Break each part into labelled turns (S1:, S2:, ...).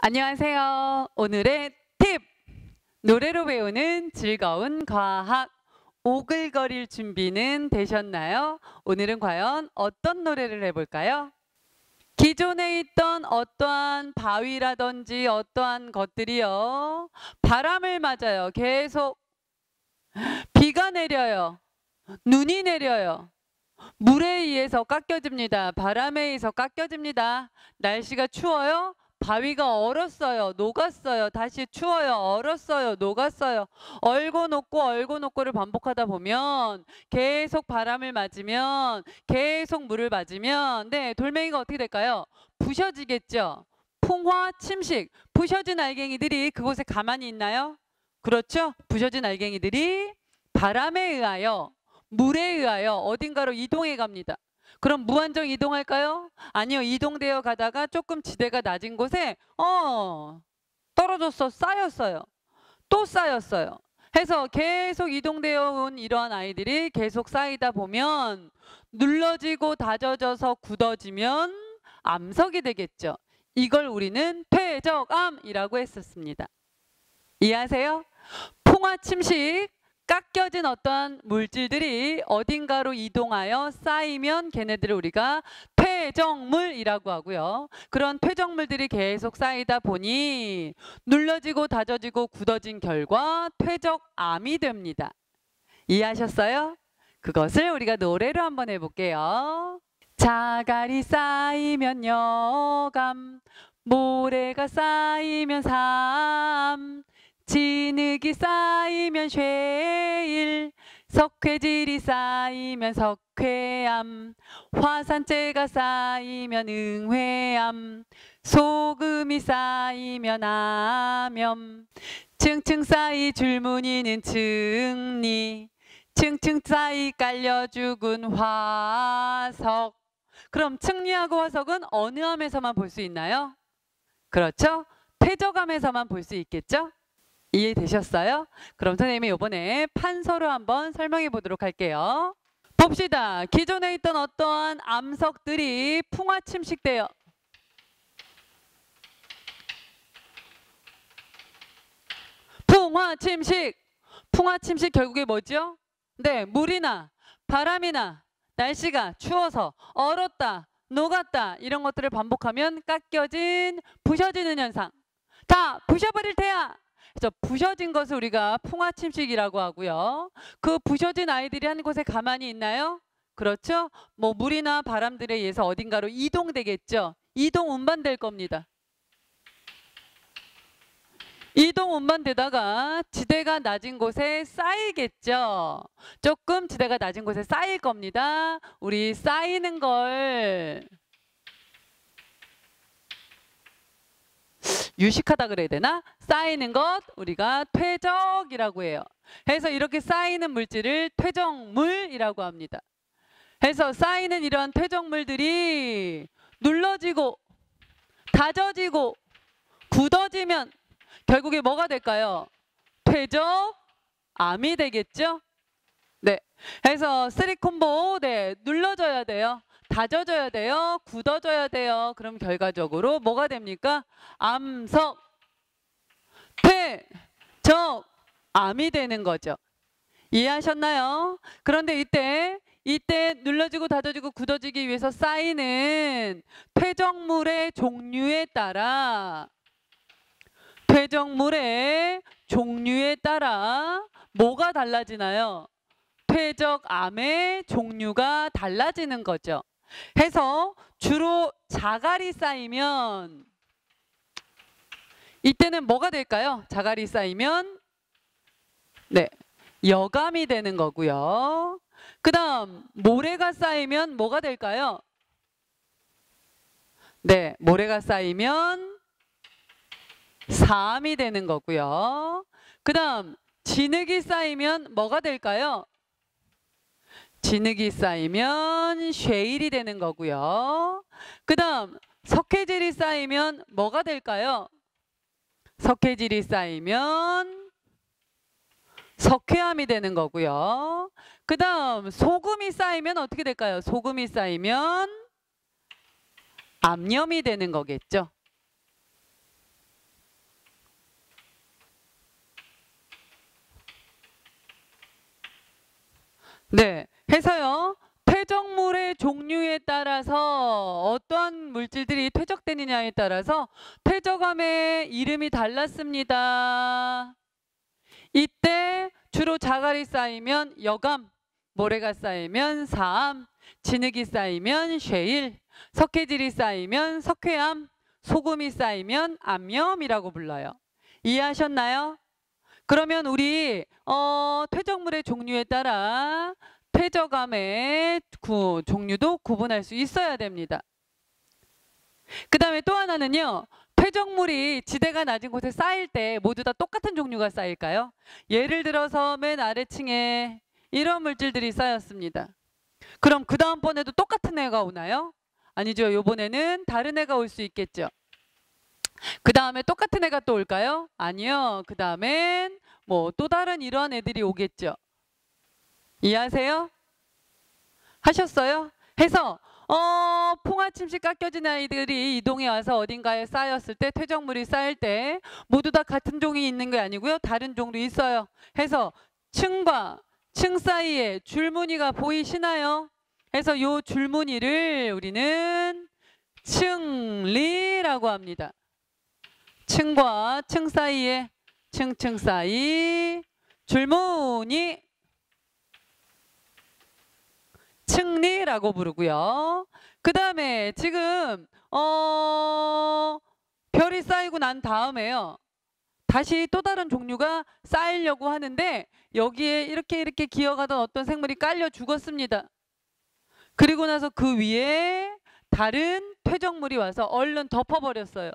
S1: 안녕하세요. 오늘의 팁! 노래로 배우는 즐거운 과학. 오글거릴 준비는 되셨나요? 오늘은 과연 어떤 노래를 해볼까요? 기존에 있던 어떠한 바위라든지 어떠한 것들이요. 바람을 맞아요. 계속 비가 내려요. 눈이 내려요. 물에 의해서 깎여집니다. 바람에 의해서 깎여집니다. 날씨가 추워요. 바위가 얼었어요. 녹았어요. 다시 추워요. 얼었어요. 녹았어요. 얼고 녹고를 반복하다 보면 계속 바람을 맞으면 계속 물을 맞으면 돌멩이가 어떻게 될까요? 부셔지겠죠. 풍화, 침식. 부셔진 알갱이들이 그곳에 가만히 있나요? 그렇죠. 부셔진 알갱이들이 바람에 의하여 물에 의하여 어딘가로 이동해 갑니다. 그럼 무한정 이동할까요? 아니요. 이동되어 가다가 조금 지대가 낮은 곳에 떨어졌어. 쌓였어요. 또 쌓였어요. 해서 계속 이동되어 온 이러한 아이들이 계속 쌓이다 보면 눌러지고 다져져서 굳어지면 암석이 되겠죠. 이걸 우리는 퇴적암이라고 했었습니다. 이해하세요? 풍화 침식. 깎여진 어떠한 물질들이 어딘가로 이동하여 쌓이면 걔네들을 우리가 퇴적물이라고 하고요. 그런 퇴적물들이 계속 쌓이다 보니 눌러지고 다져지고 굳어진 결과 퇴적암이 됩니다. 이해하셨어요? 그것을 우리가 노래로 한번 해볼게요. 자갈이 쌓이면 여감, 모래가 쌓이면 삼, 진흙이 쌓이면 쇠일, 석회질이 쌓이면 석회암, 화산재가 쌓이면 응회암, 소금이 쌓이면 암염, 층층 쌓이 줄무늬는 층리, 층층 쌓이 깔려 죽은 화석. 그럼 층리하고 화석은 어느 암에서만 볼 수 있나요? 그렇죠? 퇴적암에서만 볼 수 있겠죠? 이해되셨어요? 그럼 선생님이 이번에 판서로 한번 설명해 보도록 할게요. 봅시다. 기존에 있던 어떠한 암석들이 풍화 침식돼요. 풍화 침식. 풍화 침식 결국에 뭐죠? 물이나 바람이나 날씨가 추워서 얼었다, 녹았다 이런 것들을 반복하면 깎여진, 부셔지는 현상. 다 부셔버릴 테야. 그래서 부셔진 것을 우리가 풍화침식이라고 하고요. 그 부셔진 아이들이 한 곳에 가만히 있나요? 그렇죠? 물이나 바람들에 의해서 어딘가로 이동되겠죠. 이동 운반될 겁니다. 이동 운반되다가 지대가 낮은 곳에 쌓이겠죠. 조금 지대가 낮은 곳에 쌓일 겁니다. 우리 쌓이는 걸 유식하다 그래야 되나? 쌓이는 것 우리가 퇴적이라고 해요. 해서 이렇게 쌓이는 물질을 퇴적물이라고 합니다. 해서 쌓이는 이러한 퇴적물들이 눌러지고 다져지고 굳어지면 결국에 뭐가 될까요? 퇴적암이 되겠죠? 네. 해서 쓰리콤보 눌러줘야 돼요. 다져져야 돼요. 굳어져야 돼요. 그럼 결과적으로 뭐가 됩니까? 암석, 퇴적암이 되는 거죠. 이해하셨나요? 그런데 이때 눌러지고 다져지고 굳어지기 위해서 쌓이는 퇴적물의 종류에 따라 뭐가 달라지나요? 퇴적암의 종류가 달라지는 거죠. 해서 주로 자갈이 쌓이면 이때는 뭐가 될까요? 자갈이 쌓이면 여감이 되는 거고요. 그 다음 모래가 쌓이면 뭐가 될까요? 모래가 쌓이면 사암이 되는 거고요. 그 다음 진흙이 쌓이면 뭐가 될까요? 진흙이 쌓이면 쉐일이 되는 거고요. 그 다음 석회질이 쌓이면 뭐가 될까요? 석회질이 쌓이면 석회암이 되는 거고요. 그 다음 소금이 쌓이면 어떻게 될까요? 소금이 쌓이면 암염이 되는 거겠죠. 네, 해서요. 퇴적물의 종류에 따라서 어떠한 물질들이 퇴적되느냐에 따라서 퇴적암의 이름이 달랐습니다. 이때 주로 자갈이 쌓이면 여감, 모래가 쌓이면 사암, 진흙이 쌓이면 쉐일, 석회질이 쌓이면 석회암, 소금이 쌓이면 암염이라고 불러요. 이해하셨나요? 그러면 우리 퇴적물의 종류에 따라 퇴적암의 종류도 구분할 수 있어야 됩니다. 그 다음에 또 하나는요. 퇴적물이 지대가 낮은 곳에 쌓일 때 모두 다 똑같은 종류가 쌓일까요? 예를 들어서 맨 아래층에 이런 물질들이 쌓였습니다. 그럼 그 다음번에도 똑같은 애가 오나요? 아니죠. 이번에는 다른 애가 올 수 있겠죠. 그 다음에 똑같은 애가 또 올까요? 아니요. 그 다음엔 뭐 또 다른 이런 애들이 오겠죠. 이해하세요? 하셨어요? 해서 풍화침식 깎여진 아이들이 이동해 와서 어딘가에 쌓였을 때 퇴적물이 쌓일 때 모두 다 같은 종이 있는 게 아니고요. 다른 종도 있어요. 해서 층과 층 사이에 줄무늬가 보이시나요? 해서 요 줄무늬를 우리는 층리라고 합니다. 층과 층 사이에 층 사이 줄무늬 층리라고 부르고요. 그 다음에 지금 별이 쌓이고 난 다음에요. 다시 또 다른 종류가 쌓이려고 하는데 여기에 이렇게 기어가던 어떤 생물이 깔려 죽었습니다. 그리고 나서 그 위에 다른 퇴적물이 와서 얼른 덮어버렸어요.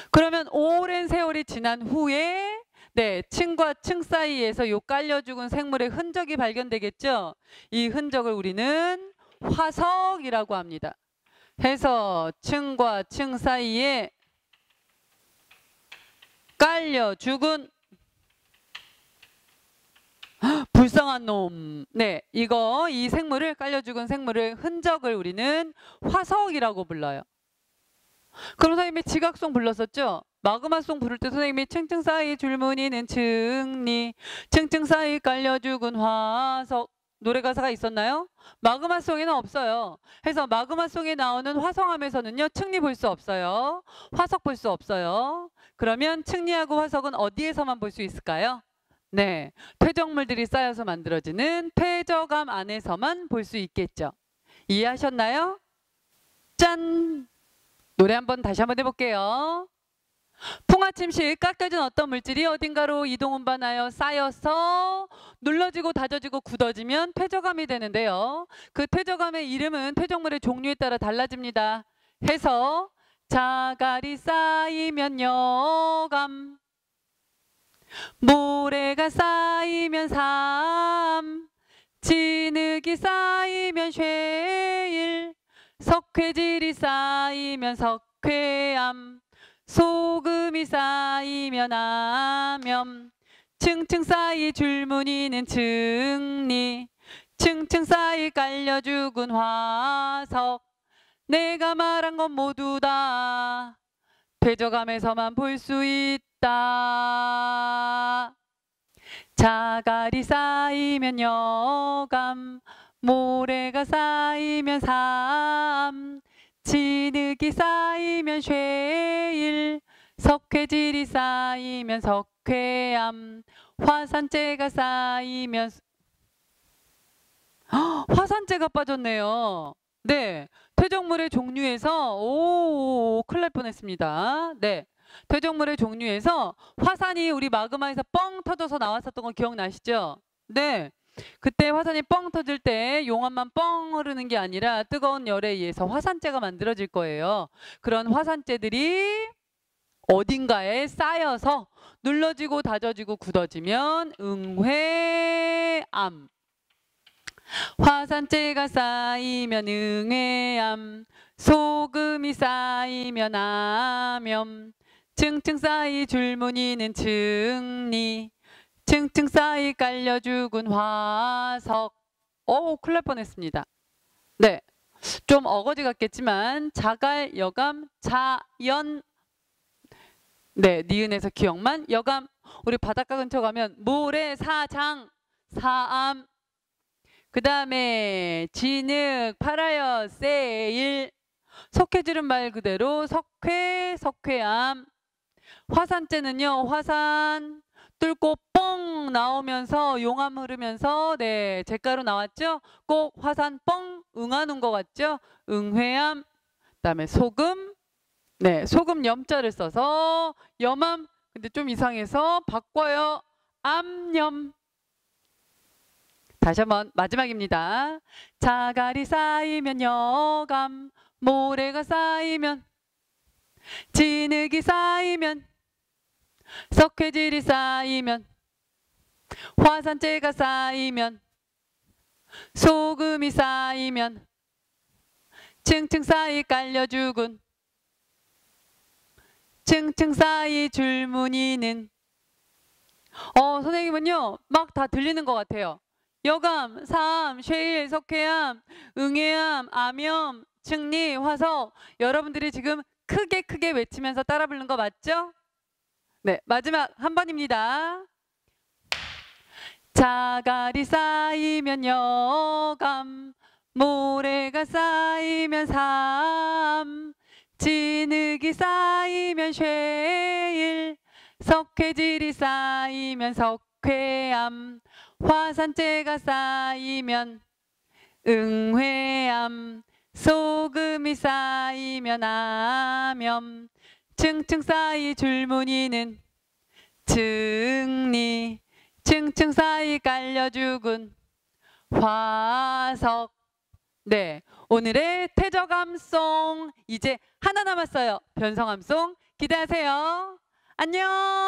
S1: 그러면 오랜 세월이 지난 후에 네, 층과 층 사이에서 요 깔려 죽은 생물의 흔적이 발견되겠죠. 이 흔적을 우리는 화석이라고 합니다. 해서 층과 층 사이에 깔려 죽은 불쌍한 놈. 네, 이 생물을 깔려 죽은 생물의 흔적을 우리는 화석이라고 불러요. 그럼 선생님이 지각송 불렀었죠? 마그마송 부를 때 선생님이 층층 사이 줄무늬는 층리, 층층 사이 깔려 죽은 화석 노래 가사가 있었나요? 마그마송에는 없어요. 해서 마그마송에 나오는 화성암에서는요. 층리 볼 수 없어요. 화석 볼 수 없어요. 그러면 층리하고 화석은 어디에서만 볼 수 있을까요? 네, 퇴적물들이 쌓여서 만들어지는 퇴적암 안에서만 볼 수 있겠죠. 이해하셨나요? 짠! 노래 한번 다시 한번 해볼게요. 풍화침식 깎여진 어떤 물질이 어딘가로 이동 운반하여 쌓여서 눌러지고 다져지고 굳어지면 퇴적암이 되는데요. 그 퇴적암의 이름은 퇴적물의 종류에 따라 달라집니다. 해서 자갈이 쌓이면 여감, 모래가 쌓이면 사암, 진흙이 쌓이면 쉐일, 석회질이 쌓이면 석회암, 소금이 쌓이면 암염, 층층 사이 줄무늬는 층리, 층층 사이 깔려 죽은 화석. 내가 말한 건 모두 다 퇴적암에서만 볼 수 있다. 자갈이 쌓이면 여감, 모래가 쌓이면 사암, 진흙이 쌓이면 쉐일, 석회질이 쌓이면 석회암, 화산재가 쌓이면 화산재가 빠졌네요. 네, 퇴적물의 종류에서 큰일 날 뻔했습니다. 네, 퇴적물의 종류에서 화산이 우리 마그마에서 뻥 터져서 나왔었던 거 기억나시죠? 네. 그때 화산이 뻥 터질 때 용암만 뻥 흐르는 게 아니라 뜨거운 열에 의해서 화산재가 만들어질 거예요. 그런 화산재들이 어딘가에 쌓여서 눌러지고 다져지고 굳어지면 응회암. 화산재가 쌓이면 응회암, 소금이 쌓이면 암염, 층층 사이 줄무늬는 층리, 층층 사이 깔려 죽은 화석. 큰일 날 뻔했습니다. 네, 좀 어거지 같겠지만 자갈, 여감, 자연. 네, 니은에서 기억만. 여감, 우리 바닷가 근처 가면 모래, 사장, 사암, 그 다음에 진흙, 팔아요, 세일. 석회질은 말 그대로 석회, 석회암. 화산재는요, 화산 뚫고 뻥 나오면서 용암 흐르면서 네, 잿가루 나왔죠? 꼭 화산 뻥 응하는 것 같죠? 응회암. 그다음에 소금. 네, 소금 염자를 써서 염암. 근데 좀 이상해서 바꿔요. 암염. 다시 한번 마지막입니다. 자갈이 쌓이면 여감, 모래가 쌓이면, 진흙이 쌓이면, 석회질이 쌓이면, 화산재가 쌓이면, 소금이 쌓이면, 층층 쌓이 깔려 죽은, 층층 쌓이 줄무늬는. 선생님은요, 막 다 들리는 것 같아요. 여감, 사암, 쉐일, 석회암, 응애암, 암염, 층리, 화석. 여러분들이 지금 크게 외치면서 따라 부르는 거 맞죠? 네, 마지막 한 번입니다. 자갈이 쌓이면 여감, 모래가 쌓이면 사암, 진흙이 쌓이면 쉐일, 석회질이 쌓이면 석회암, 화산재가 쌓이면 응회암, 소금이 쌓이면 암염, 층층 쌓이 줄무늬는 층리, 층층 쌓이 깔려 죽은 화석. 네, 오늘의 퇴적암송 이제 하나 남았어요. 변성암송 기대하세요. 안녕.